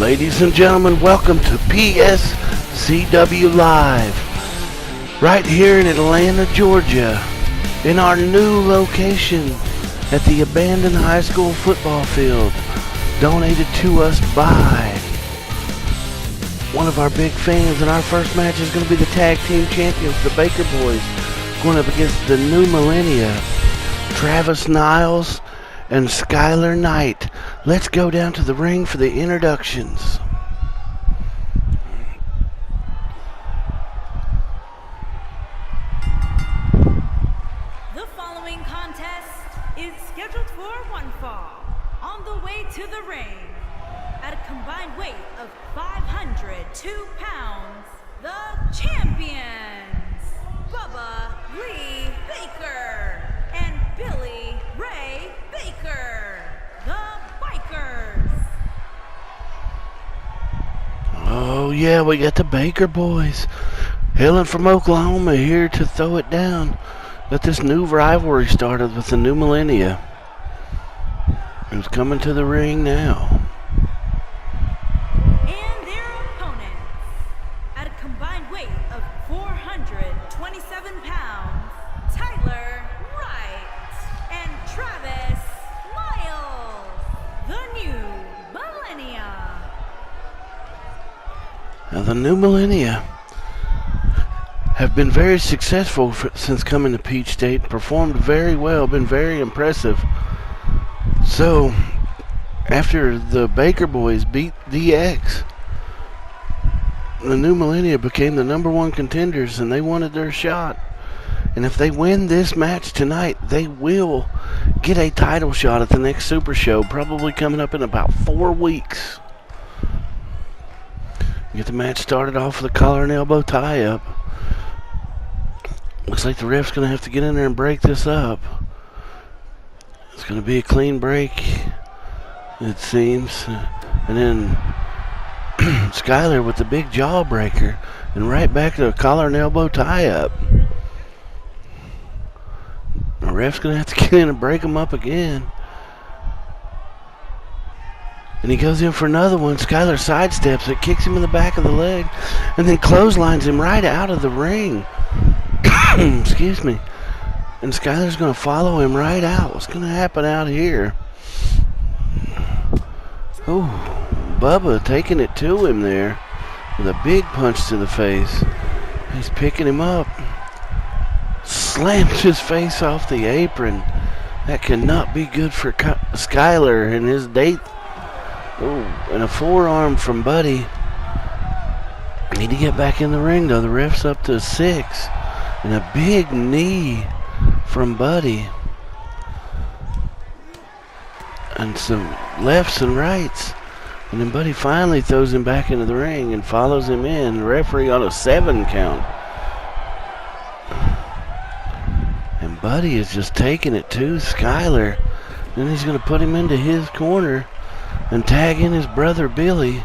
Ladies and gentlemen, welcome to PSCW Live, right here in Atlanta, Georgia, in our new location at the abandoned high school football field, donated to us by one of our big fans. And our first match is going to be the tag team champions, the Baker Boys, going up against the New Millennia, Travis Niles and Skylar Knight. Let's go down to the ring for the introductions. The following contest is scheduled for one fall. On the way to the ring, at a combined weight of 502 pounds, the champions, Bubba Lee Baker and Billy Ray Baker, the Bikers. Oh yeah, we got the Baker Boys, hailing from Oklahoma, here to throw it down. Got this new rivalry started with the New Millennia. Who's coming to the ring now? And their opponents, at a combined weight of 427 pounds, Tyler Wright and Travis Miles, the New Millennia. Now the New Millennia have been very successful since coming to Peach State, performed very well, been very impressive. So, after the Baker Boys beat DX, the New Millennia became the #1 contenders, and they wanted their shot. And if they win this match tonight, they will get a title shot at the next Super Show, probably coming up in about 4 weeks. Get the match started off with a collar and elbow tie-up. Looks like the ref's going to have to get in there and break this up. It's going to be a clean break, it seems. And then Skylar with the big jawbreaker, and right back to a collar and elbow tie-up. The ref's going to have to get in and break him up again. And he goes in for another one. Skylar sidesteps it, kicks him in the back of the leg, and then clotheslines him right out of the ring. Excuse me. And Skylar's going to follow him right out. What's going to happen out here? Oh, Bubba taking it to him there with a big punch to the face. He's picking him up. Slams his face off the apron. That cannot be good for Skylar and his date. Oh, and a forearm from Buddy. Need to get back in the ring though. The ref's up to 6. And a big knee from Buddy. And some lefts and rights. And then Buddy finally throws him back into the ring and follows him in. The referee on a 7 count. And Buddy is just taking it to Skylar. Then he's going to put him into his corner and tag in his brother Billy.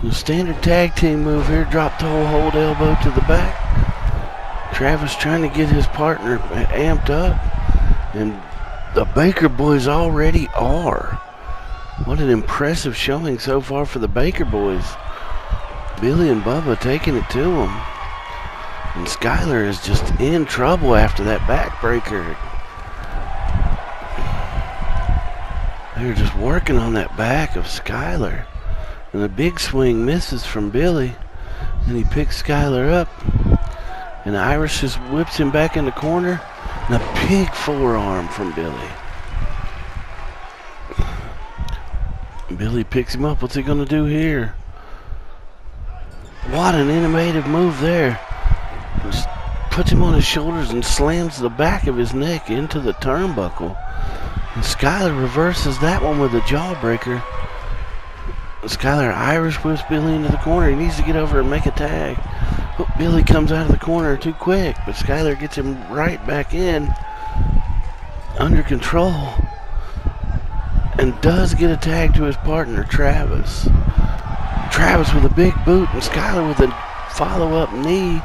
The standard tag team move here, drop toe hold elbow to the back. Travis trying to get his partner amped up, and the Baker Boys already are. What an impressive showing so far for the Baker Boys. Billy and Bubba taking it to him. And Skylar is just in trouble after that backbreaker. They're just working on that back of Skylar. And a big swing misses from Billy. And he picks Skylar up. And Irish just whips him back in the corner. And a big forearm from Billy. Billy picks him up. What's he going to do here? What an innovative move there. Just puts him on his shoulders and slams the back of his neck into the turnbuckle. And Skylar reverses that one with a jawbreaker. Skylar Irish whips Billy into the corner. He needs to get over and make a tag. Oh, Billy comes out of the corner too quick, but Skylar gets him right back in, under control, and does get a tag to his partner, Travis. Travis with a big boot, and Skylar with a follow-up knee,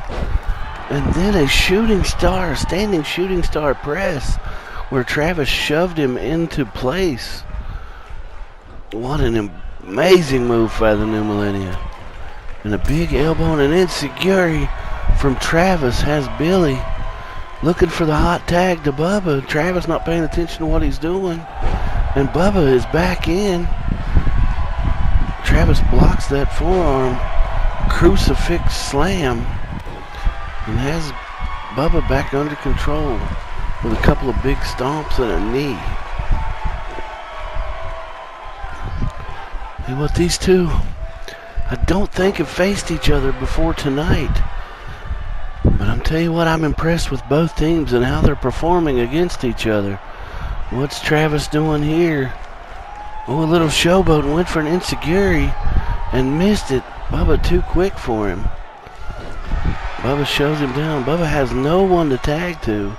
and then a standing shooting star press, where Travis shoved him into place. What an Amazing move by the New Millennia. And a big elbow and an enziguri from Travis has Billy looking for the hot tag to Bubba. Travis not paying attention to what he's doing. And Bubba is back in. Travis blocks that forearm crucifix slam and has Bubba back under control with a couple of big stomps and a knee. And what these two, I don't think have faced each other before tonight. But I'm telling you what, I'm impressed with both teams and how they're performing against each other. What's Travis doing here? Oh, a little showboat and went for an enziguri and missed it. Bubba too quick for him. Bubba shows him down. Bubba has no one to tag to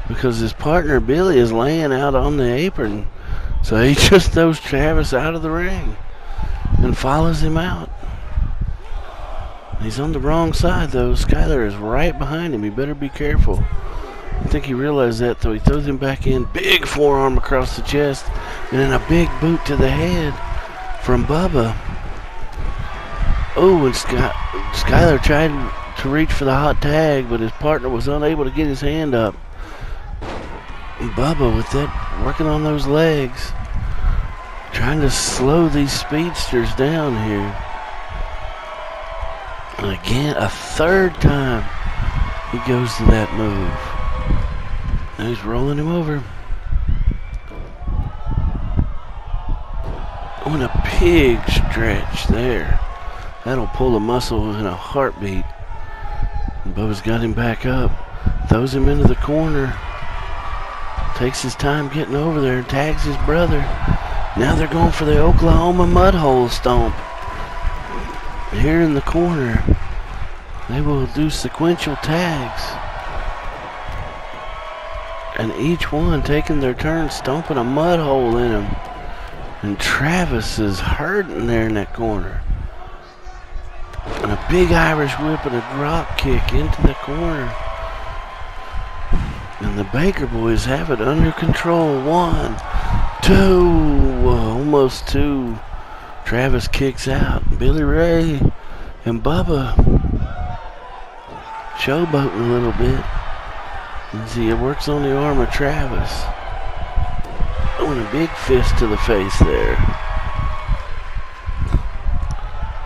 because his partner Billy is laying out on the apron. So he just throws Travis out of the ring and follows him out. He's on the wrong side though. Skyler is right behind him. He better be careful. I think he realized that, though. He throws him back in. Big forearm across the chest. And then a big boot to the head from Bubba. Oh, and Skyler tried to reach for the hot tag, but his partner was unable to get his hand up. And Bubba with that, working on those legs. Trying to slow these speedsters down here. And again, a third time he goes to that move. Now he's rolling him over. Oh, and a big stretch there. That'll pull a muscle in a heartbeat. And Bubba's got him back up. Throws him into the corner. Takes his time getting over there and tags his brother. Now they're going for the Oklahoma mud hole stomp. Here in the corner. They will do sequential tags. And each one taking their turn stomping a mud hole in him. And Travis is hurting there in that corner. And a big Irish whip and a drop kick into the corner. And the Baker boys have it under control. 1, 2, almost 2. Travis kicks out. Billy Ray and Bubba showboating a little bit. And see, it works on the arm of Travis. Oh, and a big fist to the face there.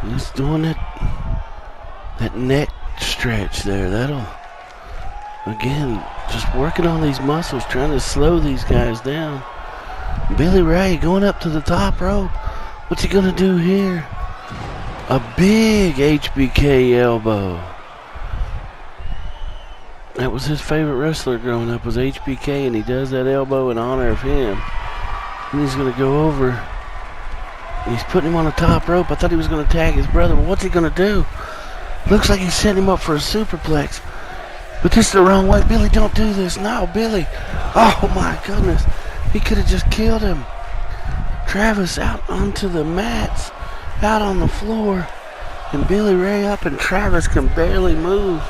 Just doing that neck stretch there. That'll, again, just working on these muscles, trying to slow these guys down. Billy Ray going up to the top rope. What's he gonna do here? A big HBK elbow. That was his favorite wrestler growing up, was HBK, and he does that elbow in honor of him. And he's gonna go over. He's putting him on the top rope. I thought he was gonna tag his brother, but what's he gonna do? Looks like he's setting him up for a superplex. But this is the wrong way. Billy, don't do this. No, Billy. Oh my goodness. He could have just killed him. Travis out onto the mats, out on the floor, and Billy Ray up, and Travis can barely move.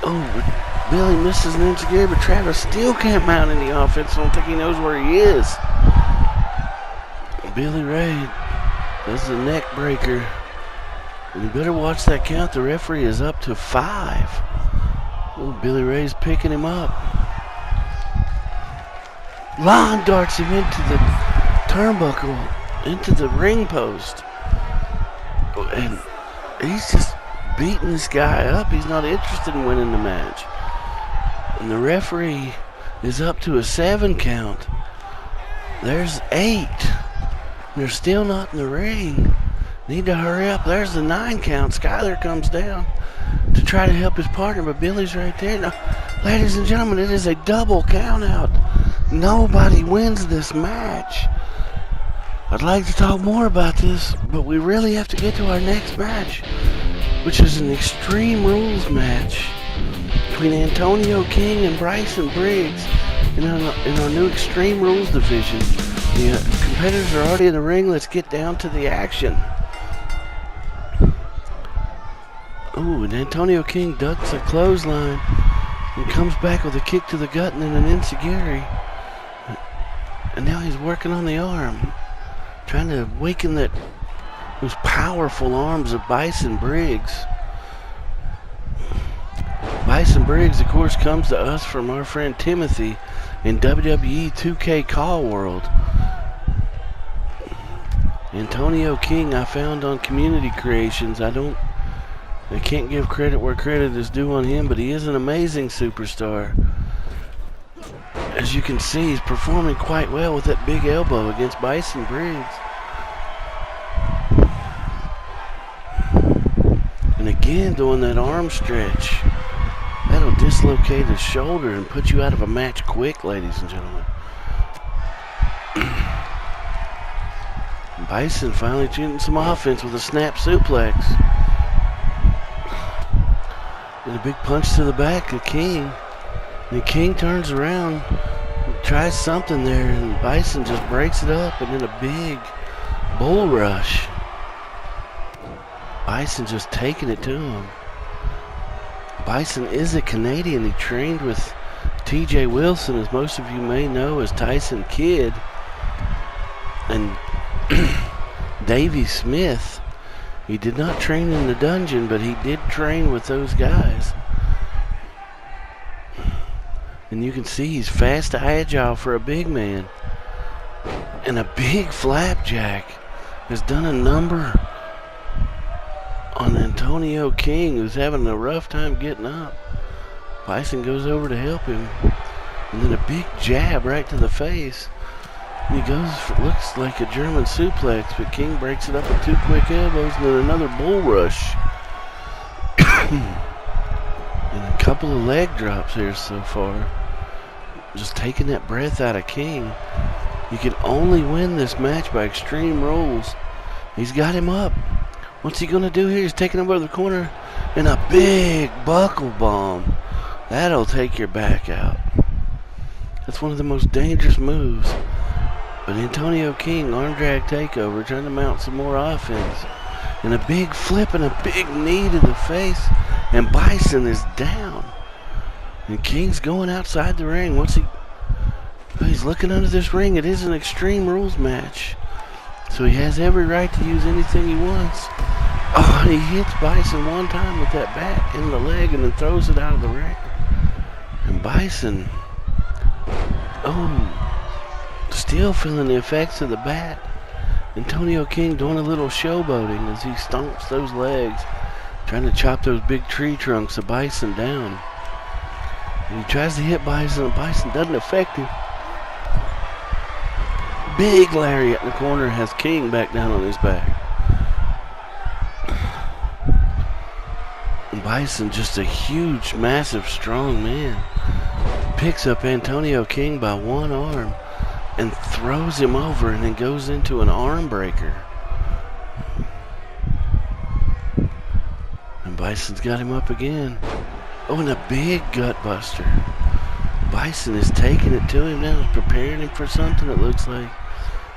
Oh, Billy misses an enziguri, but Travis still can't mount any offense. I don't think he knows where he is. Billy Ray does the neck breaker. And you better watch that count. The referee is up to 5. Oh, Billy Ray's picking him up. Lawn darts him into the turnbuckle, into the ring post. And he's just beating this guy up. He's not interested in winning the match. And the referee is up to a 7 count. There's 8. They're still not in the ring. Need to hurry up. There's the 9 count. Skyler comes down to try to help his partner, but Billy's right there. Now, ladies and gentlemen, it is a double count out. Nobody wins this match. I'd like to talk more about this, but we really have to get to our next match, which is an Extreme Rules match between Antonio King and Bryson Briggs in our new Extreme Rules division. The competitors are already in the ring. Let's get down to the action. Oh, and Antonio King ducks a clothesline and comes back with a kick to the gut and then an enziguri. And now he's working on the arm. trying to awaken those powerful arms of Bison Briggs. Bison Briggs, of course, comes to us from our friend Timothy in WWE 2K Call World. Antonio King I found on Community Creations. I can't give credit where credit is due on him, but he is an amazing superstar. As you can see, he's performing quite well with that big elbow against Bison Briggs. And again, doing that arm stretch. That'll dislocate his shoulder and put you out of a match quick, ladies and gentlemen. Bison finally getting some offense with a snap suplex. And a big punch to the back of King. And King turns around, tries something there, and Bison just breaks it up, and then a big bull rush. Bison just taking it to him. Bison is a Canadian. He trained with TJ Wilson, as most of you may know, as Tyson Kidd. And Davey Smith. He did not train in the dungeon, but he did train with those guys. And you can see he's fast, agile for a big man. And a big flapjack has done a number on Antonio King, who's having a rough time getting up. Bison goes over to help him. And then a big jab right to the face. He goes for, looks like a German suplex, but King breaks it up with two quick elbows and then another bull rush. And a couple of leg drops here so far. Just taking that breath out of King. You can only win this match by extreme rules. He's got him up. What's he going to do here? He's taking him over the corner. And a big buckle bomb. That'll take your back out. That's one of the most dangerous moves. But Antonio King, arm drag takeover, trying to mount some more offense. And a big flip and a big knee to the face. And Bison is down. And King's going outside the ring. He's looking under this ring. It is an Extreme Rules match. So he has every right to use anything he wants. Oh, he hits Bison one time with that bat in the leg and then throws it out of the ring. And Bison, still feeling the effects of the bat. Antonio King doing a little showboating as he stomps those legs, trying to chop those big tree trunks of Bison down. And he tries to hit Bison, and Bison doesn't affect him. Big lariat in the corner has King back down on his back. And Bison, just a huge, massive, strong man, picks up Antonio King by one arm and throws him over and then goes into an arm breaker. And Bison's got him up again. Oh, and a big gut buster. Bison is taking it to him now, preparing him for something, it looks like.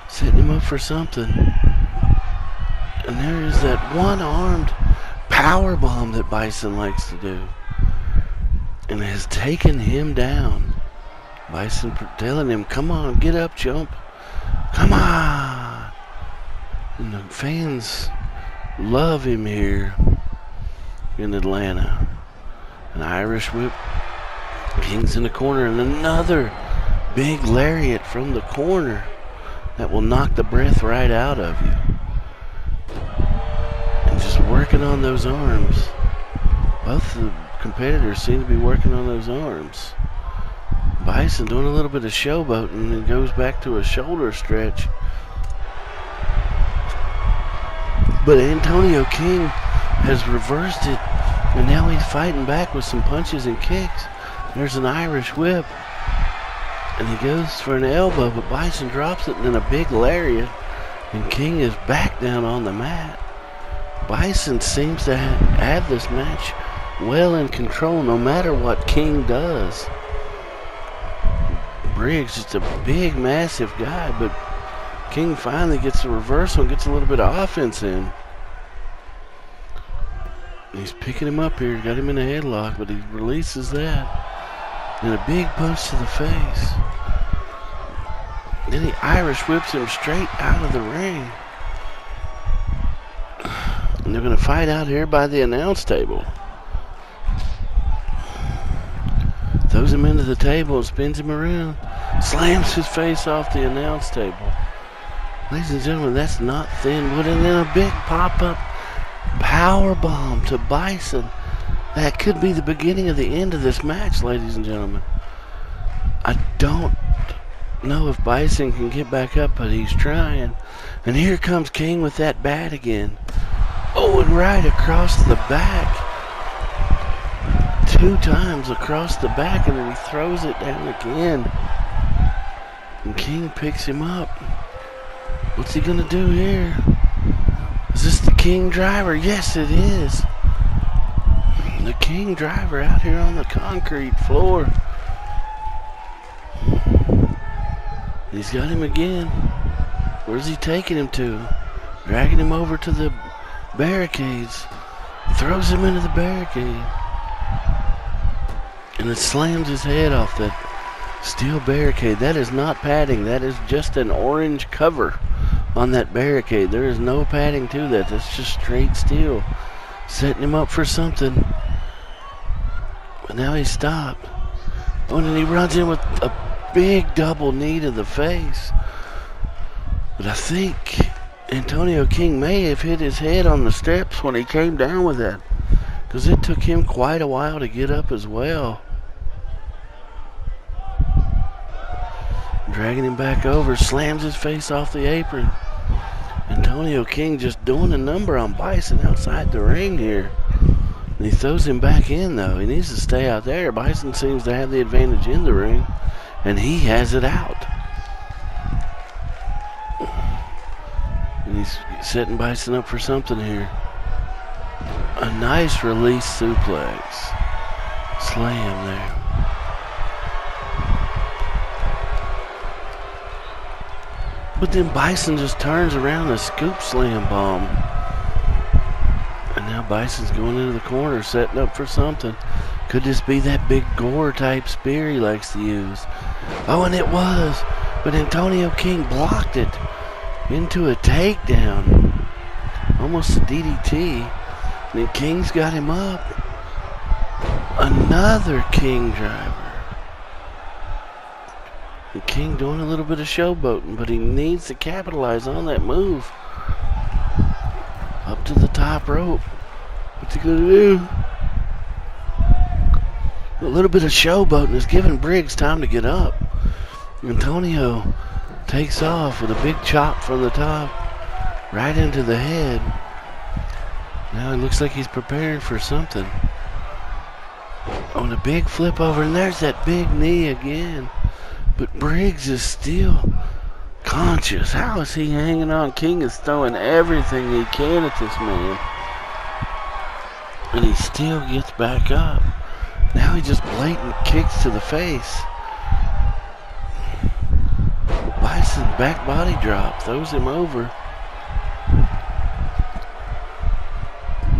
Setting him up for something. And there is that one-armed power bomb that Bison likes to do. And has taken him down. Bison telling him, come on, get up, chump. Come on. And the fans love him here in Atlanta. An Irish whip. King's in the corner, and another big lariat from the corner that will knock the breath right out of you. And just working on those arms. Both the competitors seem to be working on those arms. Bison doing a little bit of showboating and then goes back to a shoulder stretch. But Antonio King has reversed it, and now he's fighting back with some punches and kicks. There's an Irish whip, and he goes for an elbow, but Bison drops it, and then a big lariat, and King is back down on the mat. Bison seems to have this match well in control, no matter what King does. Briggs is a big, massive guy, but King finally gets a reversal and gets a little bit of offense in. He's picking him up here, got him in a headlock, but he releases that. And a big punch to the face. Then he Irish whips him straight out of the ring. And they're going to fight out here by the announce table. Throws him into the table and spins him around. Slams his face off the announce table. Ladies and gentlemen, that's not thin wood. And then a big pop-up power bomb to Bison. That could be the beginning of the end of this match, ladies and gentlemen. I don't know if Bison can get back up, but he's trying. And here comes King with that bat again. Oh, and right across the back. 2 times across the back, and then he throws it down again. And King picks him up. What's he gonna do here? Is this the King driver? Yes, it is. The King driver out here on the concrete floor. He's got him again. Where's he taking him to? Dragging him over to the barricades. Throws him into the barricade. And it slams his head off that steel barricade. That is not padding. That is just an orange cover on that barricade. There is no padding to that. That's just straight steel. Setting him up for something. But now he's stopped. Oh, and then he runs in with a big double knee to the face. But I think Antonio King may have hit his head on the steps when he came down with that, because it took him quite a while to get up as well. Dragging him back over, slams his face off the apron. Antonio King just doing a number on Bison outside the ring here. And he throws him back in, though. He needs to stay out there. Bison seems to have the advantage in the ring, and he has it out. And he's setting Bison up for something here. A nice release suplex. Slam there. But then Bison just turns around and scoop slam bomb. And now Bison's going into the corner, setting up for something. Could this be that big gore type spear he likes to use? Oh, and it was. But Antonio King blocked it into a takedown. Almost a DDT. And then King's got him up. Another King driver. And King doing a little bit of showboating, but he needs to capitalize on that move. Up to the top rope. What's he gonna do? A little bit of showboating is giving Briggs time to get up. Antonio takes off with a big chop from the top, right into the head. Now it looks like he's preparing for something. On a big flip over, and there's that big knee again. But Briggs is still conscious. How is he hanging on? King is throwing everything he can at this man. And he still gets back up. Now he just blatant kicks to the face. Bison back body drop. Throws him over.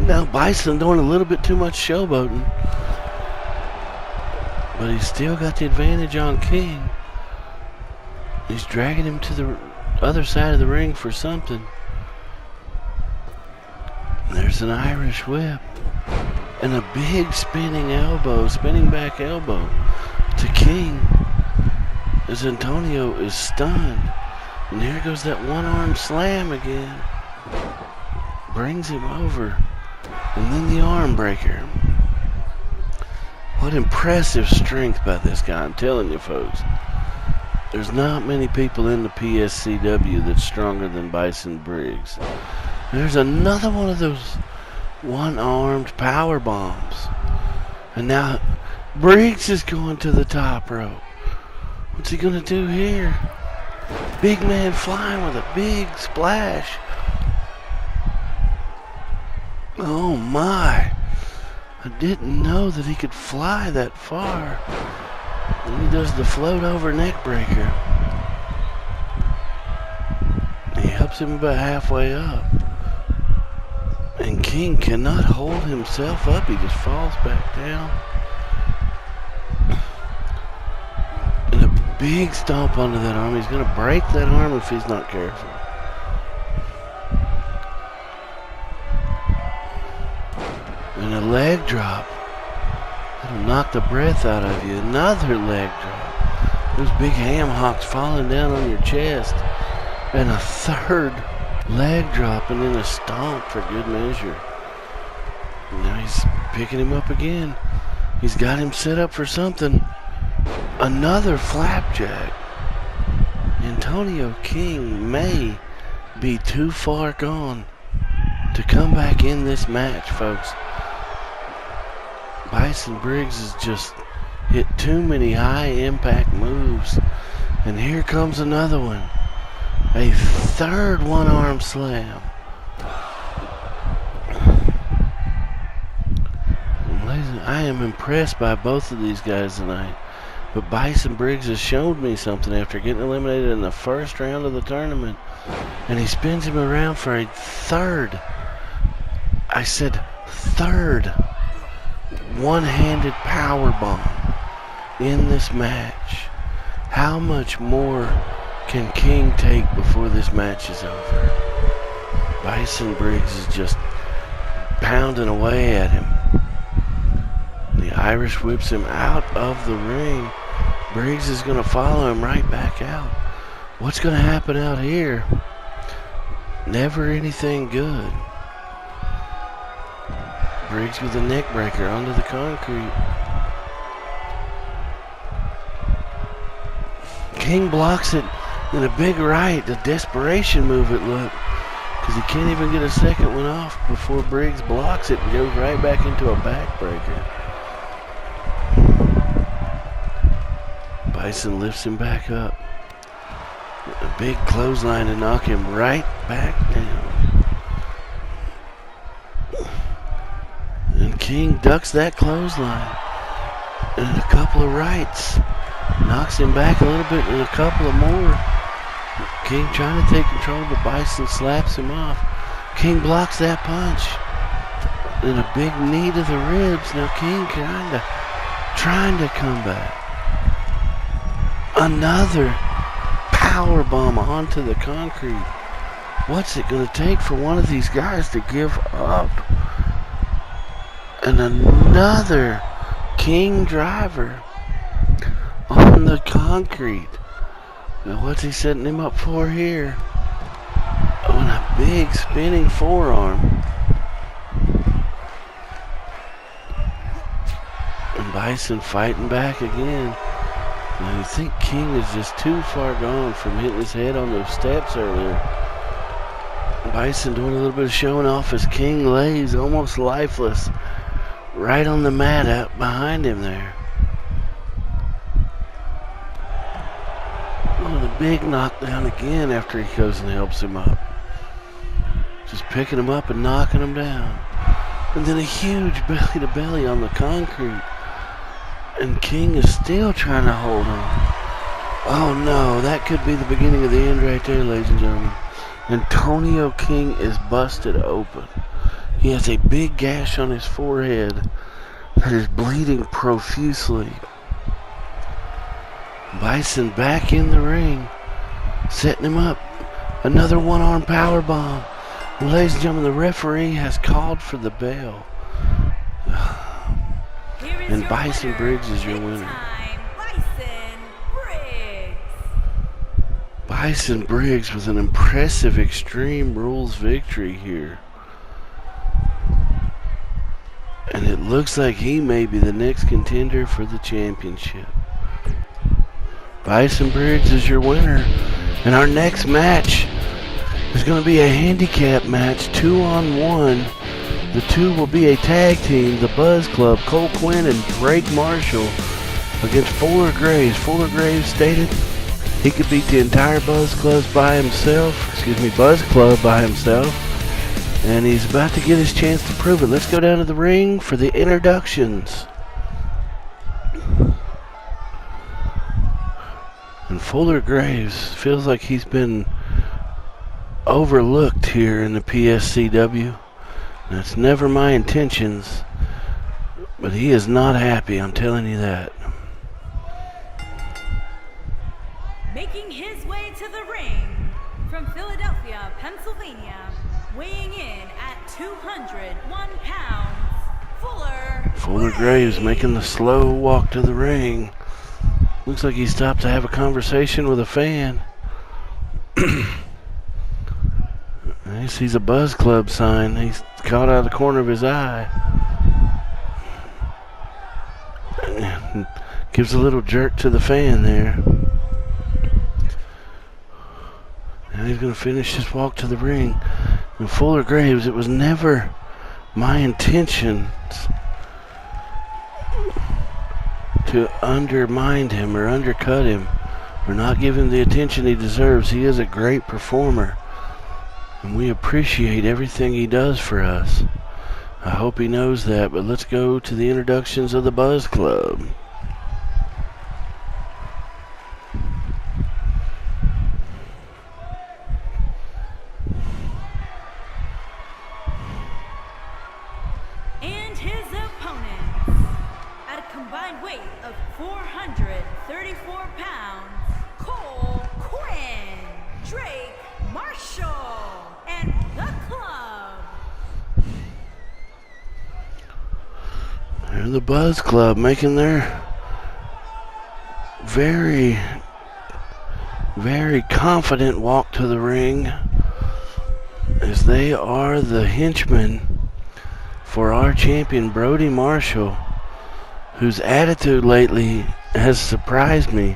Now Bison doing a little bit too much showboating. But he's still got the advantage on King. He's dragging him to the other side of the ring for something. There's an Irish whip. And a big spinning elbow, spinning back elbow to King. As Antonio is stunned. And here goes that one-arm slam again. Brings him over. And then the arm breaker. What impressive strength by this guy, I'm telling you folks. There's not many people in the PSCW that's stronger than Bison Briggs. There's another one of those one-armed power bombs. And now Briggs is going to the top rope. What's he going to do here? Big man flying with a big splash. Oh my. I didn't know that he could fly that far. And he does the float over neck breaker. He helps him about halfway up. And King cannot hold himself up. He just falls back down. And a big stomp onto that arm. He's going to break that arm if he's not careful. And a leg drop. That'll knock the breath out of you. Another leg drop. Those big ham hocks falling down on your chest. And a third leg drop and then a stomp for good measure. Now he's picking him up again. He's got him set up for something. Another flapjack. Antonio King may be too far gone to come back in this match, folks. Bison Briggs has just hit too many high impact moves. And here comes another one. A third one-arm slam. I am impressed by both of these guys tonight. But Bison Briggs has showed me something after getting eliminated in the first round of the tournament. And he spins him around for a third. I said third one-handed power bomb in this match. How much more can King take before this match is over? Bison Briggs is just pounding away at him. The Irish whips him out of the ring. Briggs is going to follow him right back out. What's going to happen out here? Never anything good. Briggs with a neck breaker onto the concrete. King blocks it in a big right. A desperation move it looked. Because he can't even get a second one off before Briggs blocks it and goes right back into a backbreaker. Bison lifts him back up. A big clothesline to knock him right back down. And King ducks that clothesline. And a couple of rights. Knocks him back a little bit and a couple of more. King trying to take control, but Bison slaps him off. King blocks that punch. And a big knee to the ribs. Now King trying to come back. Another power bomb onto the concrete. What's it going to take for one of these guys to give up? And another King driver on the concrete. Now what's he setting him up for here? Oh, and a big spinning forearm. And Bison fighting back again. Now you think King is just too far gone from hitting his head on those steps earlier. Bison doing a little bit of showing off as King lays almost lifeless right on the mat out behind him there. Oh, the big knockdown again after he goes and helps him up. Just picking him up and knocking him down. And then a huge belly to belly on the concrete. And King is still trying to hold on. Oh no, that could be the beginning of the end right there, ladies and gentlemen. Antonio King is busted open. He has a big gash on his forehead that is bleeding profusely. Bison back in the ring, setting him up. Another one-arm power bomb. And ladies and gentlemen, the referee has called for the bell. And Bison Briggs is your winner. Bison Briggs with an impressive Extreme Rules victory here. And it looks like he may be the next contender for the championship. Bison Briggs is your winner. And our next match is going to be a handicap match, 2-on-1. The two will be a tag team, the Buzz Club, Cole Quinn and Drake Marshall, against Fuller Graves. Fuller Graves stated he could beat the entire Buzz Club by himself. And he's about to get his chance to prove it. Let's go down to the ring for the introductions. And Fuller Graves feels like he's been overlooked here in the PSCW. That's never my intentions, but he is not happy, I'm telling you that. Philadelphia, Pennsylvania, weighing in at 201 pounds, Fuller Graves making the slow walk to the ring. Looks like he stopped to have a conversation with a fan. He sees a Buzz Club sign. He's caught out of the corner of his eye. And gives a little jerk to the fan there. Now he's going to finish his walk to the ring. And Fuller Graves, it was never my intention to undermine him or undercut him or not give him the attention he deserves. He is a great performer, and we appreciate everything he does for us. I hope he knows that, but let's go to the introductions of the Buzz Club. and his opponents, at a combined weight of 434 pounds, Cole Quinn, Drake Marshall, and the Club. They're the Buzz Club making their very, very confident walk to the ring, as they are the henchmen for our champion Brody Marshall, whose attitude lately has surprised me.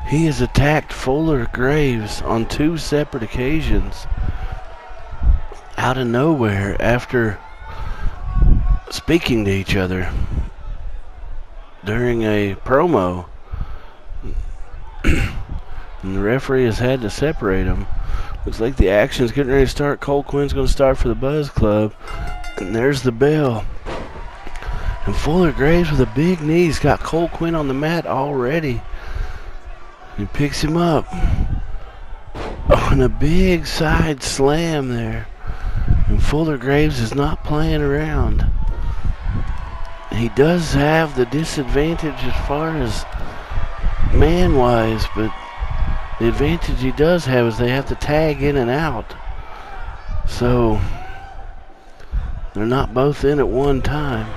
He has attacked Fuller Graves on 2 separate occasions out of nowhere after speaking to each other during a promo. And the referee has had to separate them. Looks like the action's getting ready to start. Cole Quinn's going to start for the Buzz Club. And there's the bell. And Fuller Graves with a big knee. He's got Cole Quinn on the mat already. He picks him up. Oh, and a big side slam there. And Fuller Graves is not playing around. He does have the disadvantage as far as man-wise, but the advantage he does have is they have to tag in and out. So they're not both in at one time.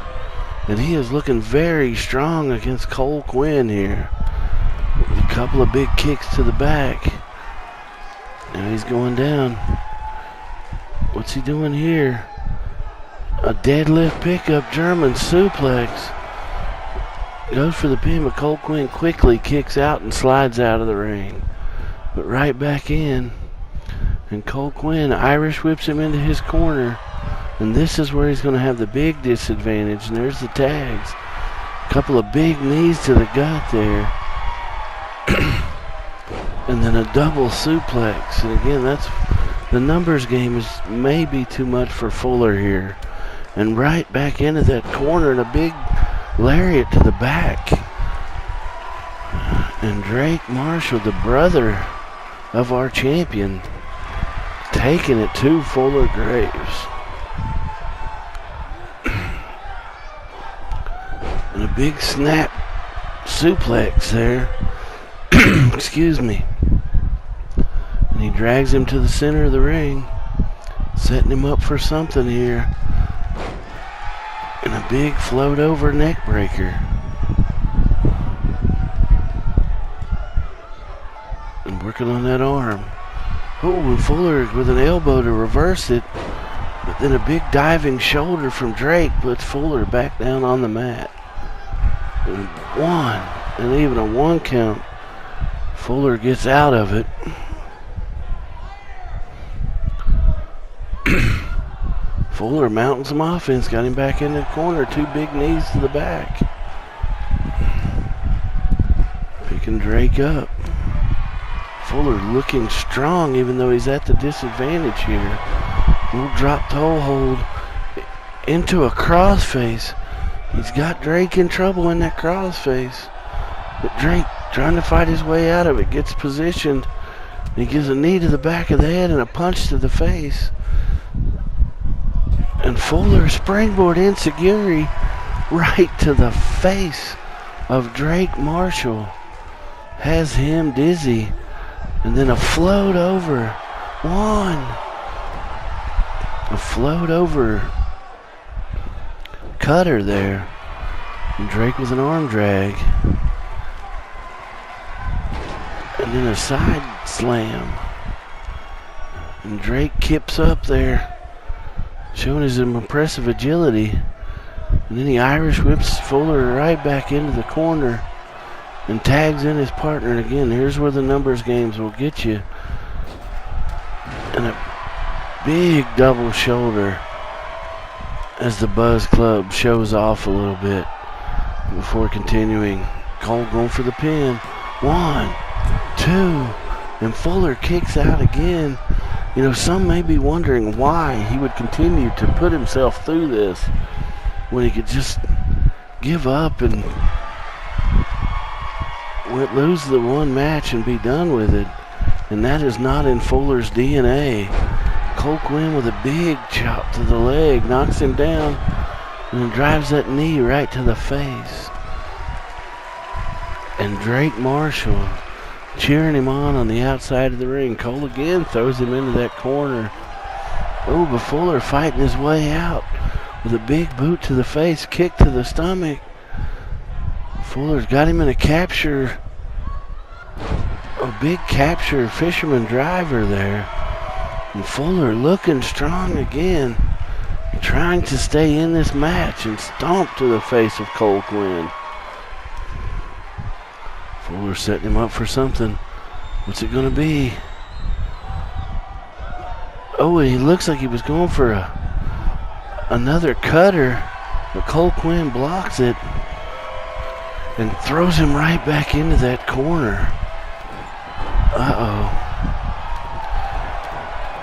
And he is looking very strong against Cole Quinn here. With a couple of big kicks to the back. Now he's going down. What's he doing here? A deadlift pickup German suplex. Goes for the pin, but Cole Quinn quickly kicks out and slides out of the ring. But right back in. And Cole Quinn Irish whips him into his corner. And this is where he's going to have the big disadvantage. And there's the tags. A couple of big knees to the gut there. And then a double suplex. And again, that's the numbers game is maybe too much for Fuller here. And right back into that corner and a big lariat to the back. And Drake Marshall, the brother of our champion, taking it to Fuller Graves. And a big snap suplex there. Excuse me. And he drags him to the center of the ring, setting him up for something here. And a big float over neck breaker. And working on that arm. Oh, and Fuller with an elbow to reverse it. But then a big diving shoulder from Drake puts Fuller back down on the mat. And one, and even a 1 count. Fuller gets out of it. Fuller mounting some offense, got him back in the corner, 2 big knees to the back. Picking Drake up. Fuller looking strong even though he's at the disadvantage here. Little drop toe hold into a crossface. He's got Drake in trouble in that crossface. But Drake trying to fight his way out of it, gets positioned. He gives a knee to the back of the head and a punch to the face. And Fuller springboard enziguri right to the face of Drake Marshall. Has him dizzy. And then a float over 1. A float over cutter there. And Drake with an arm drag. And then a side slam. And Drake kips up there, showing his impressive agility. And then he Irish whips Fuller right back into the corner and tags in his partner. And again, here's where the numbers games will get you. And a big double shoulder as the Buzz Club shows off a little bit before continuing. Cole going for the pin. 1, 2, and Fuller kicks out again. You know, some may be wondering why he would continue to put himself through this when he could just give up and lose the one match and be done with it. And that is not in Fuller's DNA. Cole Quinn with a big chop to the leg, knocks him down, and then drives that knee right to the face. And Drake Marshall cheering him on the outside of the ring. Cole again throws him into that corner. Oh, but Fuller fighting his way out with a big boot to the face, kick to the stomach. Fuller's got him in a capture, a big capture fisherman driver there. And Fuller looking strong again, trying to stay in this match, and stomp to the face of Cole Quinn. Fuller setting him up for something. What's it gonna be? Oh, he looks like he was going for another cutter, but Cole Quinn blocks it and throws him right back into that corner. Uh-oh.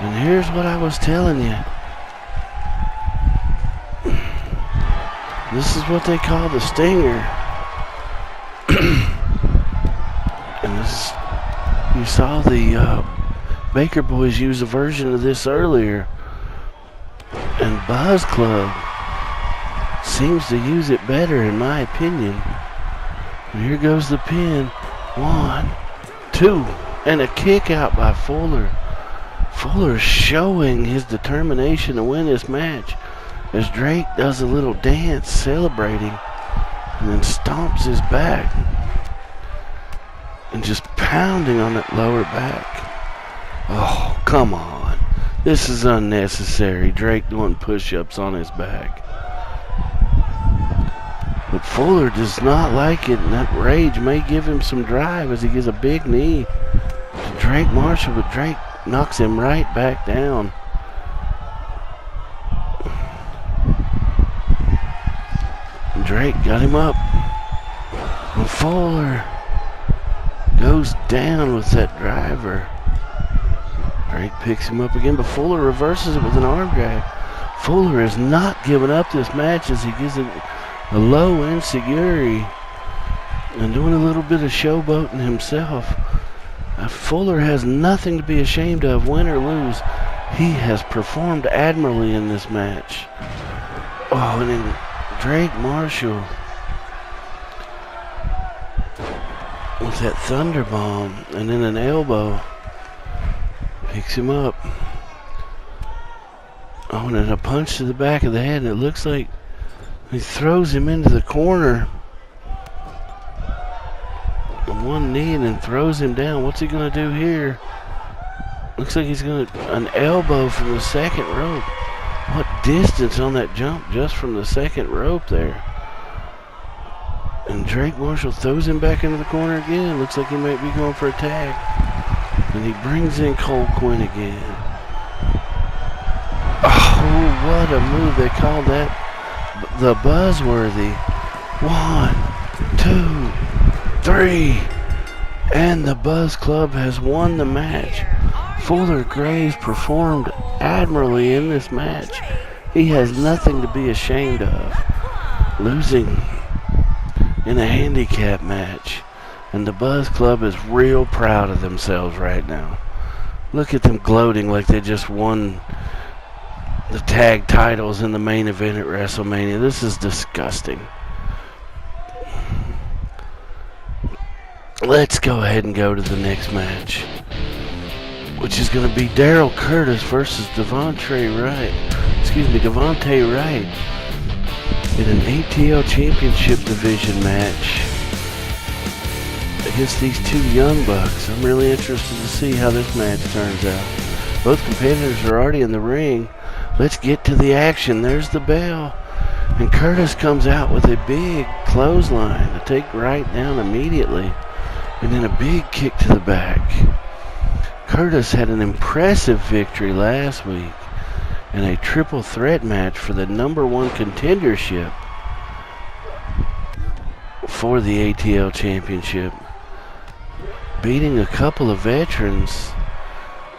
And here's what I was telling you. This is what they call the stinger. And this, you saw the Baker Boys use a version of this earlier. And Buzz Club seems to use it better, in my opinion. And here goes the pin. 1, 2, and a kick out by Fuller. Fuller showing his determination to win this match as Drake does a little dance celebrating and then stomps his back and just pounding on that lower back. Oh, come on. This is unnecessary. Drake doing push-ups on his back. But Fuller does not like it, and that rage may give him some drive as he gives a big knee to Drake Marshall, but Drake knocks him right back down. And Drake got him up. And Fuller goes down with that driver. Drake picks him up again, but Fuller reverses it with an arm drag. Fuller has not given up this match as he gives it a low enziguri and doing a little bit of showboating himself. Fuller has nothing to be ashamed of, win or lose. He has performed admirably in this match. Oh, and then Drake Marshall with that thunder bomb and then an elbow picks him up. Oh, and then a punch to the back of the head, and it looks like he throws him into the corner on one knee and then throws him down. What's he gonna do here? Looks like he's gonna an elbow from the second rope. What distance on that jump just from the second rope there. And Drake Marshall throws him back into the corner again. Looks like he might be going for a tag. And he brings in Cole Quinn again. Oh, what a move. They call that the buzzworthy. 1, 2, 3. And the Buzz Club has won the match. Fuller Graves performed admirably in this match. He has nothing to be ashamed of. Losing in a handicap match. And the Buzz Club is real proud of themselves right now. Look at them gloating like they just won the tag titles in the main event at WrestleMania. This is disgusting. Let's go ahead and go to the next match. which is going to be Daryl Curtis versus Devontae Wright in an ATL Championship Division match against these two young bucks. I'm really interested to see how this match turns out. Both competitors are already in the ring. Let's get to the action. There's the bell. And Curtis comes out with a big clothesline to take Wright down immediately. And then a big kick to the back. Curtis had an impressive victory last week in a triple threat match for the #1 contendership for the ATL Championship, beating a couple of veterans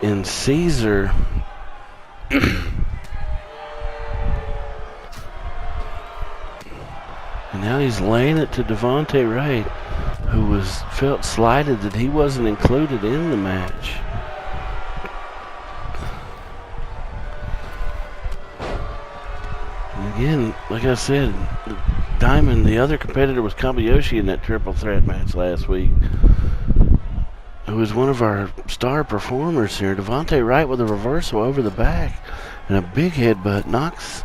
in Caesar and now he's laying it to Devontae Wright, who felt slighted that he wasn't included in the match. And again, like I said, Diamond, the other competitor, was Kobayashi in that triple threat match last week, who was one of our star performers here. Devontae Wright with a reversal over the back and a big headbutt knocks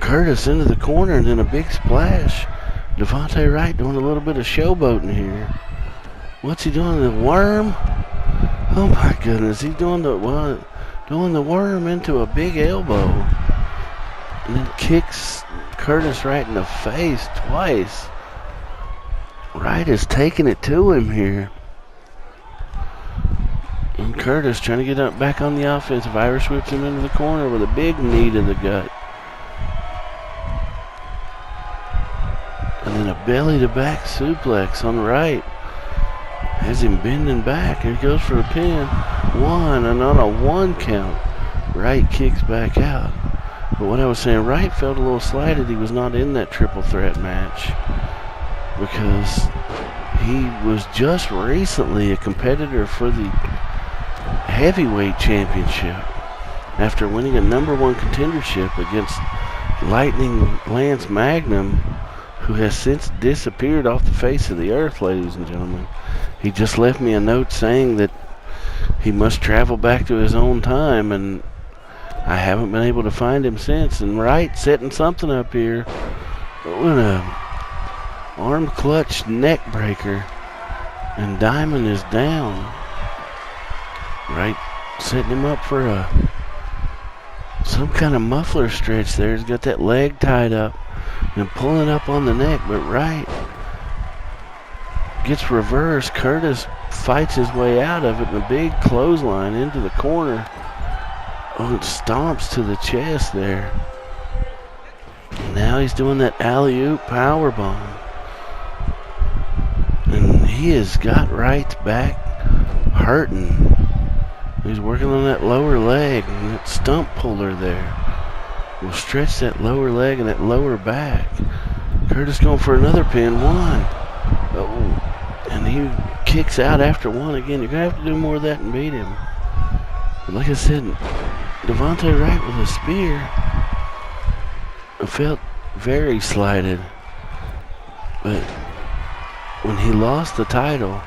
Curtis into the corner, and then a big splash. Devontae Wright doing a little bit of showboating here. What's he doing? The worm? Oh my goodness, he's doing the worm into a big elbow. And then kicks Curtis right in the face twice. Wright is taking it to him here. And Curtis trying to get up back on the offensive. Irish whips him into the corner with a big knee to the gut. And then a belly-to-back suplex on Wright. Has him bending back. Here he goes for a pin. One, and on a 1 count, Wright kicks back out. But what I was saying, Wright felt a little slighted he was not in that triple threat match, because he was just recently a competitor for the heavyweight championship after winning a #1 contendership against Lightning Lance Magnum, who has since disappeared off the face of the earth, ladies and gentlemen. He just left me a note saying that he must travel back to his own time, and I haven't been able to find him since. And Wright setting something up here with a arm clutch neck breaker, and Diamond is down. Wright setting him up for some kind of muffler stretch there. He's got that leg tied up and pulling up on the neck, but Wright gets reversed. Curtis fights his way out of it, and a big clothesline into the corner. Oh, it stomps to the chest there. And now he's doing that alley-oop powerbomb. And he has got Wright's back hurting. He's working on that lower leg, and that stump puller there will stretch that lower leg and that lower back. Curtis going for another pin. One. Oh, and he kicks out after one again. You're going to have to do more of that and beat him. But like I said, Devontae Wright with a spear. I felt very slighted. But when he lost the title,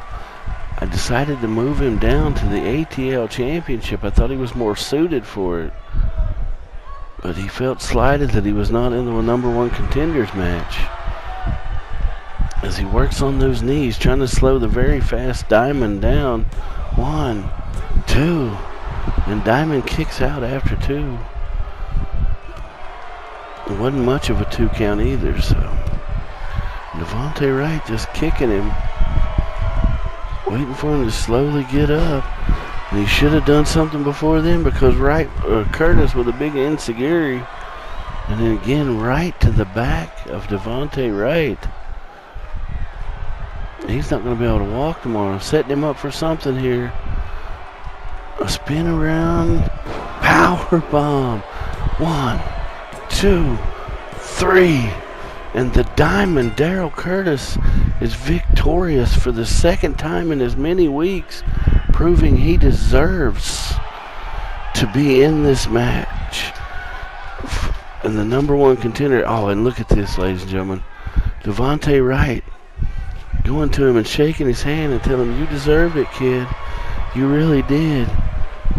I decided to move him down to the ATL Championship. I thought he was more suited for it. But he felt slighted that he was not in the #1 contenders match. As he works on those knees, trying to slow the very fast Diamond down. 1, 2, and Diamond kicks out after 2. It wasn't much of a 2 count either, so Devontae Wright just kicking him, waiting for him to slowly get up. And he should have done something before then, because Curtis with a big enziguri, and then again right to the back of Devontae Wright. He's not going to be able to walk tomorrow. Setting him up for something here. A spin around power bomb. 1, 2, 3. And the Diamond, Daryl Curtis, is victorious for the second time in as many weeks, proving he deserves to be in this match. And the #1 contender. Oh, and look at this, ladies and gentlemen. Devontae Wright going to him and shaking his hand and telling him, "You deserved it, kid. You really did.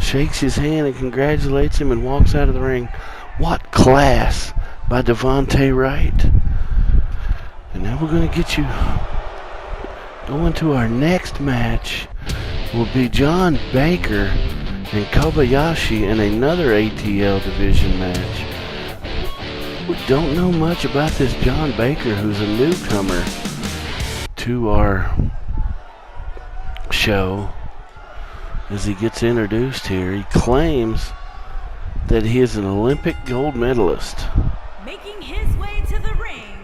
Shakes his hand and congratulates him and walks out of the ring. What class by Devontae Wright. And now we're going to get you going to our next match. Will be John Baker and Kobayashi in another ATL division match. We don't know much about this John Baker, who's a newcomer to our show. As he gets introduced here, he claims that he is an Olympic gold medalist Making his way to the ring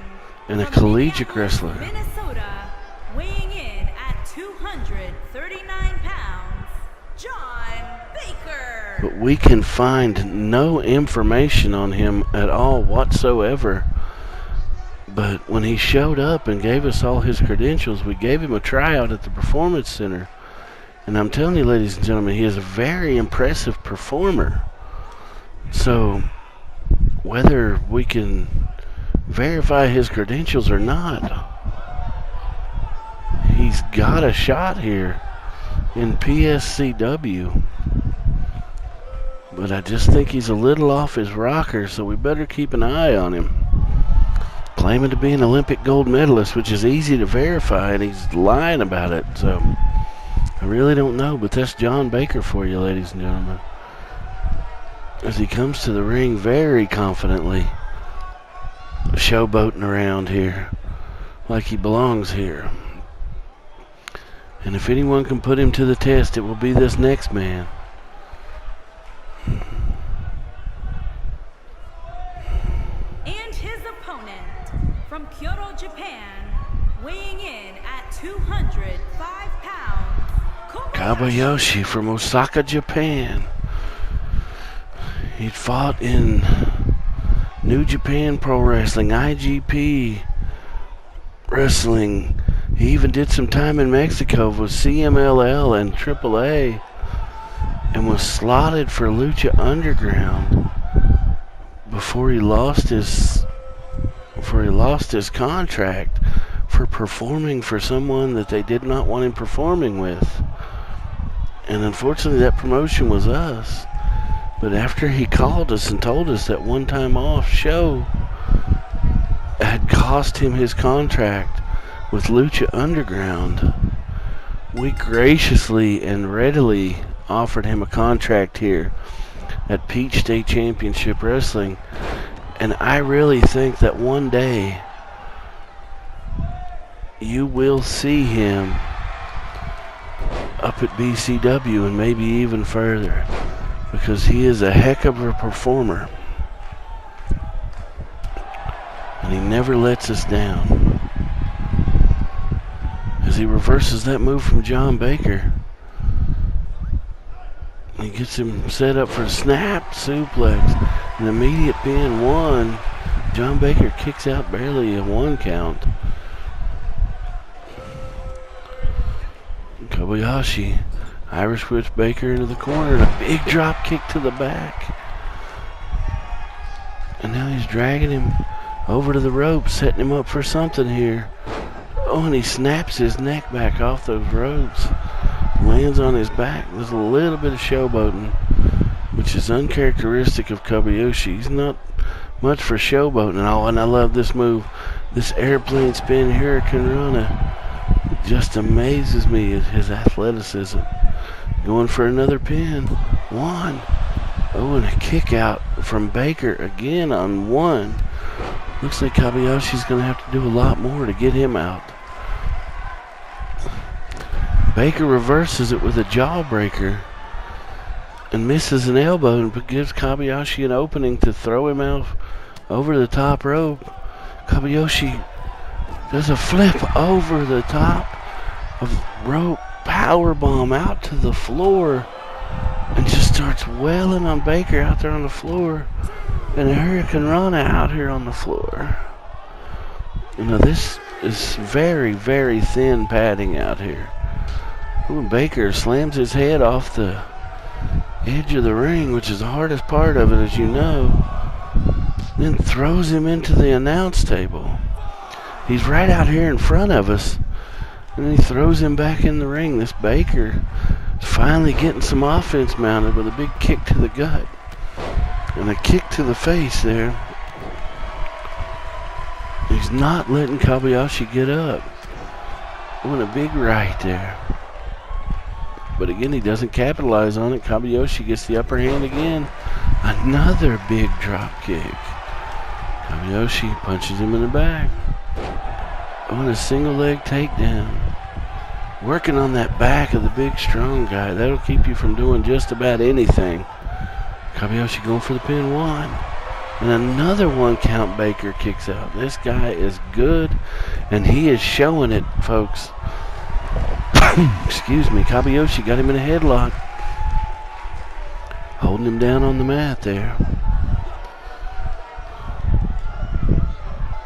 and a from collegiate Minneapolis, wrestler. Minnesota, weighing in at 239 pounds, John Baker. But we can find no information on him at all whatsoever. But when he showed up and gave us all his credentials, we gave him a tryout at the Performance Center. And I'm telling you, ladies and gentlemen, he is a very impressive performer. So, whether we can verify his credentials or not, he's got a shot here in PSCW. But I just think he's a little off his rocker, so we better keep an eye on him. Claiming to be an Olympic gold medalist, which is easy to verify, and he's lying about it. So, I really don't know, but that's John Baker for you, ladies and gentlemen. As he comes to the ring very confidently, showboating around here like he belongs here. And if anyone can put him to the test, it will be this next man. And his opponent from Kyoto, Japan, weighing in at 205 pounds, Kobayashi from Osaka, Japan. He'd fought in New Japan Pro Wrestling, IGP Wrestling. He even did some time in Mexico with CMLL and AAA, and was slotted for Lucha Underground before he lost his contract for performing for someone that they did not want him performing with. And unfortunately, that promotion was us. But after he called us and told us that one time off show had cost him his contract with Lucha Underground, we graciously and readily offered him a contract here at Peach State Championship Wrestling. And I really think that one day you will see him up at BCW and maybe even further, because he is a heck of a performer and he never lets us down. As he reverses that move from John Baker, he gets him set up for a snap suplex, an immediate pin. One. John Baker kicks out barely a 1 count. Kobayashi Irish whips Baker into the corner and a big drop kick to the back. And now he's dragging him over to the rope, setting him up for something here. Oh, and he snaps his neck back off those ropes. Lands on his back. There's a little bit of showboating, which is uncharacteristic of Kobayashi. He's not much for showboating at all, and I love this move. This airplane spin Hurricane Rana. It just amazes me at his athleticism. Going for another pin. One. Oh, and a kick out from Baker again on one. Looks like Kobayashi's going to have to do a lot more to get him out. Baker reverses it with a jawbreaker and misses an elbow and gives Kobayashi an opening to throw him out over the top rope. Kobayashi does a flip over the top of rope, powerbomb out to the floor, and just starts wailing on Baker out there on the floor, and a Hurricane Rana out here on the floor. You know, this is very, very thin padding out here. Ooh, Baker slams his head off the edge of the ring, which is the hardest part of it, as you know, then throws him into the announce table. He's right out here in front of us, and then he throws him back in the ring. This Baker finally getting some offense mounted with a big kick to the gut and a kick to the face there. He's not letting Kobayashi get up. Doing a big right there. But again, he doesn't capitalize on it. Kobayashi gets the upper hand again. Another big drop kick. Kobayashi punches him in the back. On a single leg takedown. Working on that back of the big strong guy. That'll keep you from doing just about anything. Kobayashi going for the pin 1. And another 1 count Baker kicks out. This guy is good, and he is showing it, folks. Excuse me. Kobayashi got him in a headlock. Holding him down on the mat there.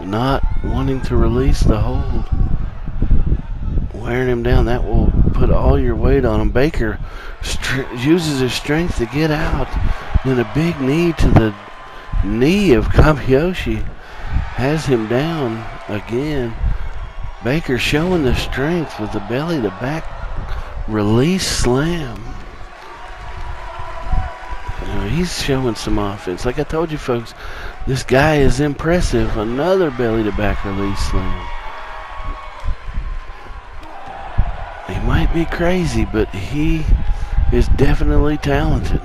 Not wanting to release the hold. Wearing him down. That will put all your weight on him. Baker uses his strength to get out. Then a big knee to the knee of Kobayashi. Has him down again. Baker showing the strength with the belly to back release slam. He's showing some offense. Like I told you folks, this guy is impressive. Another belly to back release slam. He might be crazy, but he is definitely talented.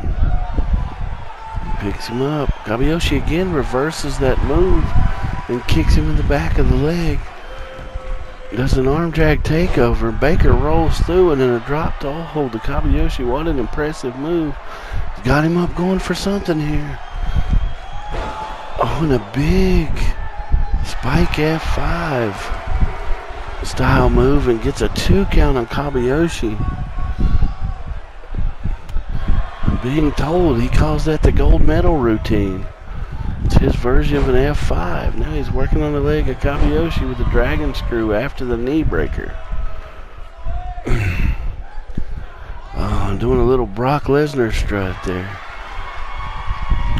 Picks him up. Kobayashi again reverses that move and kicks him in the back of the leg. Does an arm drag takeover. Baker rolls through and then a drop to hold to Kobayashi. What an impressive move. Got him up going for something here. Oh, and a big spike F5 style move and gets a 2 count on Kobayashi. I'm being told he calls that the gold medal routine. It's his version of an F5. Now he's working on the leg of Kobayashi with a dragon screw after the knee breaker. Doing a little Brock Lesnar strut there.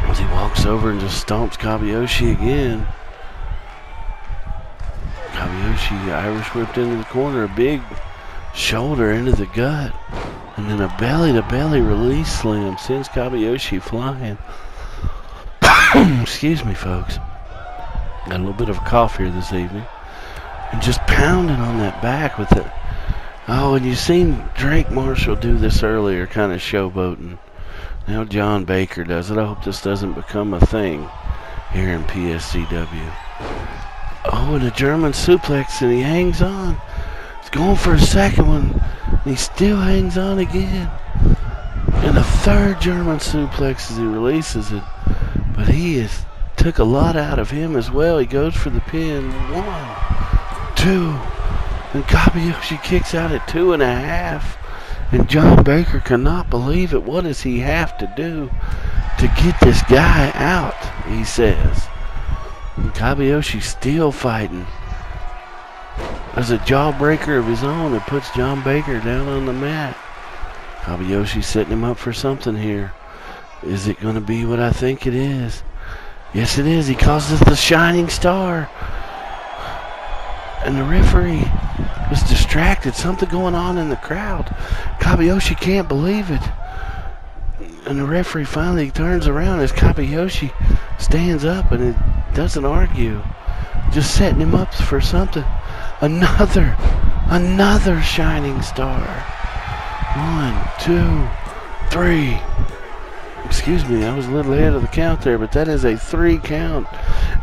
As he walks over and just stomps Kobayashi again. Kobayashi Irish whipped into the corner. A big shoulder into the gut. And then a belly-to-belly release slam sends Kobayashi flying. Excuse me, folks. Got a little bit of a cough here this evening. And just pounding on that back with it. Oh, and you've seen Drake Marshall do this earlier, kind of showboating. Now John Baker does it. I hope this doesn't become a thing here in PSCW. Oh, and a German suplex, and he hangs on. He's going for a second one, and he still hangs on again. And a third German suplex as he releases it. But he took a lot out of him as well. He goes for the pin. 1, 2. And Kobayashi kicks out at 2.5. And John Baker cannot believe it. What does he have to do to get this guy out, he says. And Kobayashi still fighting. There's a jawbreaker of his own that puts John Baker down on the mat. Kobayashi setting him up for something here. Is it going to be what I think it is? Yes, it is. He calls it the Shining Star. And the referee was distracted. Something going on in the crowd. Kobayashi can't believe it. And the referee finally turns around as Kobayashi stands up and it doesn't argue. Just setting him up for something. Another Shining Star. 1, 2, 3. Excuse me, I was a little ahead of the count there, but that is a 3 count.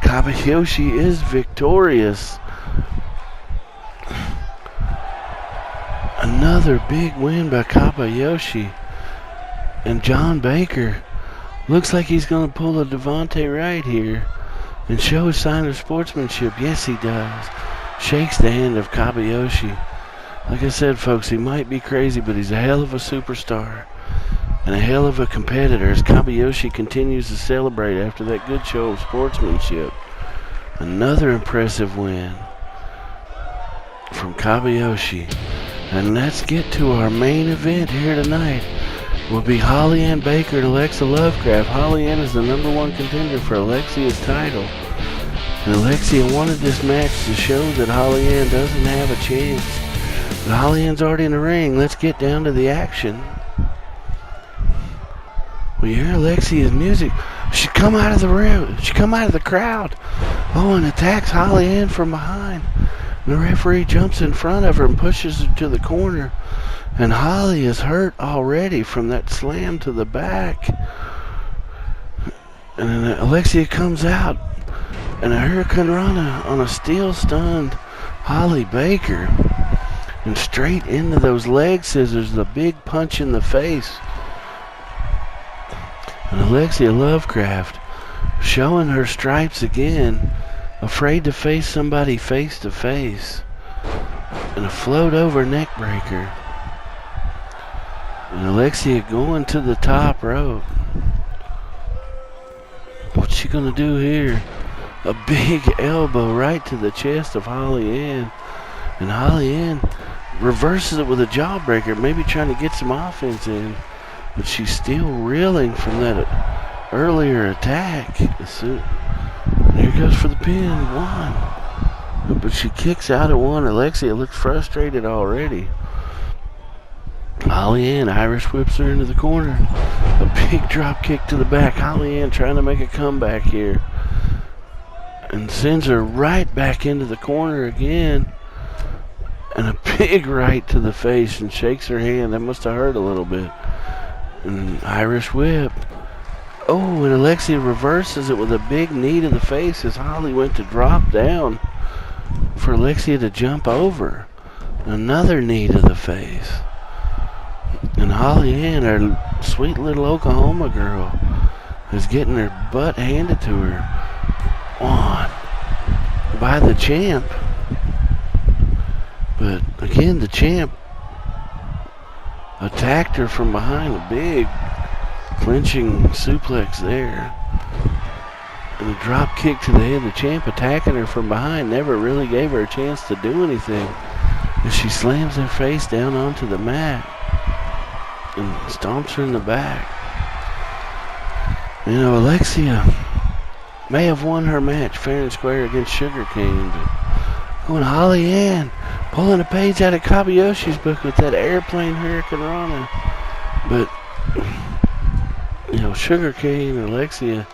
Kobayashi is victorious. Another big win by Kobayashi. And John Baker looks like he's going to pull a Devontae Wright here and show a sign of sportsmanship. Yes, he does. Shakes the hand of Kobayashi. Like I said, folks, he might be crazy, but he's a hell of a superstar and a hell of a competitor as Kobayashi continues to celebrate after that good show of sportsmanship. Another impressive win from Kobayashi. And let's get to our main event here tonight. Will be Holly Ann Baker and Alexa Lovecraft. Holly Ann is the #1 contender for Alexia's title. And Alexia wanted this match to show that Holly Ann doesn't have a chance. But Holly Ann's already in the ring. Let's get down to the action. But you hear Alexia's music. She come out of the room. She come out of the crowd. Oh, and attacks Holly Ann from behind. And the referee jumps in front of her and pushes her to the corner. And Holly is hurt already from that slam to the back. And then Alexia comes out. And a hurricane rana on a steel-stunned Holly Baker. And straight into those leg scissors, the big punch in the face. And Alexia Lovecraft showing her stripes again, afraid to face somebody face to face. And a float over neck breaker. And Alexia going to the top rope. What's she gonna do here? A big elbow right to the chest of Holly Ann. And Holly Ann reverses it with a jawbreaker, maybe trying to get some offense in. But she's still reeling from that earlier attack. And here goes for the pin. One. But she kicks out at one. Alexia looks frustrated already. Holly Ann Irish whips her into the corner. A big drop kick to the back. Holly Ann trying to make a comeback here. And sends her right back into the corner again. And a big right to the face and shakes her hand. That must have hurt a little bit. And Irish whip. Oh, and Alexia reverses it with a big knee to the face as Holly went to drop down for Alexia to jump over. Another knee to the face. And Holly Ann, our sweet little Oklahoma girl, is getting her butt handed to her on by the champ. But again, the champ attacked her from behind, a big clinching suplex there. And a drop kick to the head. The champ attacking her from behind never really gave her a chance to do anything. And she slams her face down onto the mat and stomps her in the back. You know, Alexia may have won her match fair and square against Sugarcane, but when Holly Ann pulling a page out of Kabuyoshi's book with that airplane hurricane rana. But, you know, Sugarcane and Alexia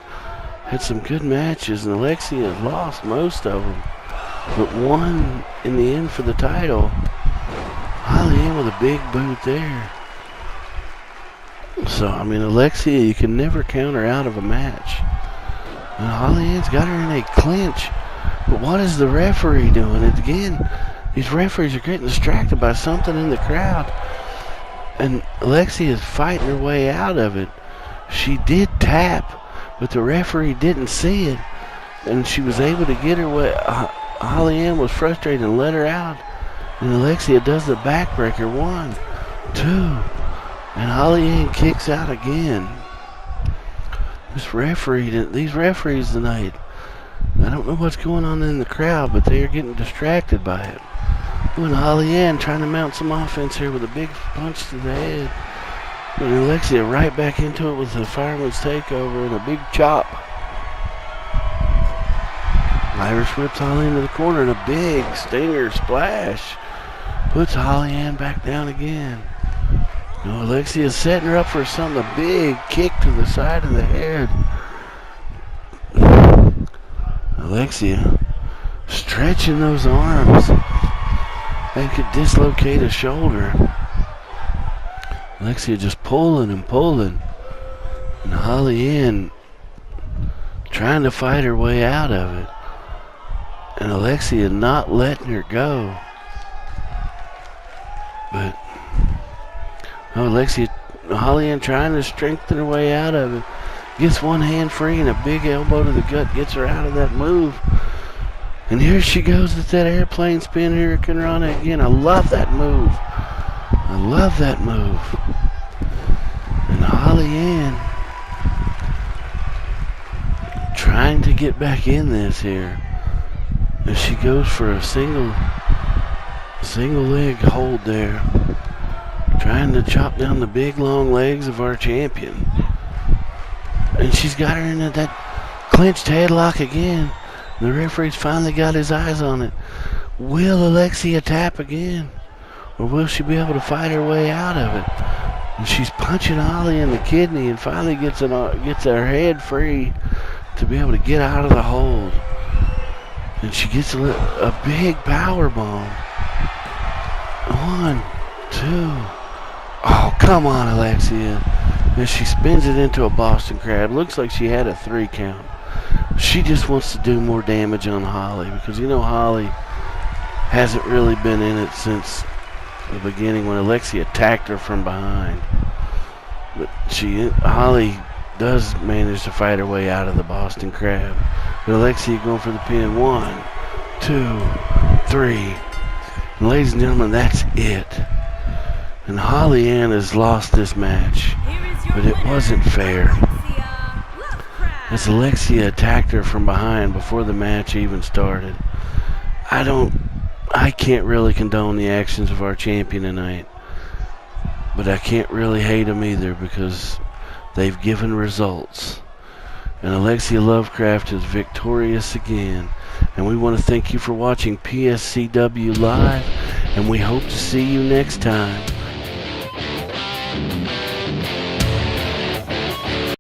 had some good matches, and Alexia lost most of them, but won in the end for the title. Holly Ann with a big boot there. So, I mean, Alexia, you can never count her out of a match. And Holly Ann's got her in a clinch. But what is the referee doing? And again, these referees are getting distracted by something in the crowd. And Alexia is fighting her way out of it. She did tap, but the referee didn't see it. And she was able to get her way. Holly Ann was frustrated and let her out. And Alexia does the backbreaker. 1, 2. And Holly Ann kicks out again. These referees tonight, I don't know what's going on in the crowd, but they are getting distracted by it. And Holly Ann trying to mount some offense here with a big punch to the head. And Alexia right back into it with the fireman's takeover and a big chop. Irish whips Holly into the corner and a big stinger splash. Puts Holly Ann back down again. Now Alexia's setting her up for something, a big kick to the side of the head. Alexia stretching those arms. They could dislocate a shoulder. Alexia just pulling and pulling. And Holly Ann trying to fight her way out of it. And Alexia not letting her go. But Holly Ann trying to strengthen her way out of it. Gets one hand free and a big elbow to the gut gets her out of that move. And here she goes with that airplane spin hurricane rana again. I love that move. I love that move. And Holly Ann trying to get back in this here. As she goes for a single leg hold there. Trying to chop down the big long legs of our champion. And she's got her into that clenched headlock again. The referee's finally got his eyes on it. Will Alexia tap again? Or will she be able to fight her way out of it? And she's punching Holly in the kidney and finally gets her head free to be able to get out of the hold. And she gets a big power bomb. 1, 2. Oh, come on, Alexia. And she spins it into a Boston Crab. Looks like she had a 3 count. She just wants to do more damage on Holly because, you know, Holly hasn't really been in it since the beginning when Alexia attacked her from behind. But Holly does manage to fight her way out of the Boston Crab. But Alexia going for the pin. 1, 2, 3. And ladies and gentlemen, that's it. And Holly Ann has lost this match. But it wasn't fair. As Alexia attacked her from behind before the match even started. I can't really condone the actions of our champion tonight. But I can't really hate them either because they've given results. And Alexia Lovecraft is victorious again. And we want to thank you for watching PSCW Live. And we hope to see you next time.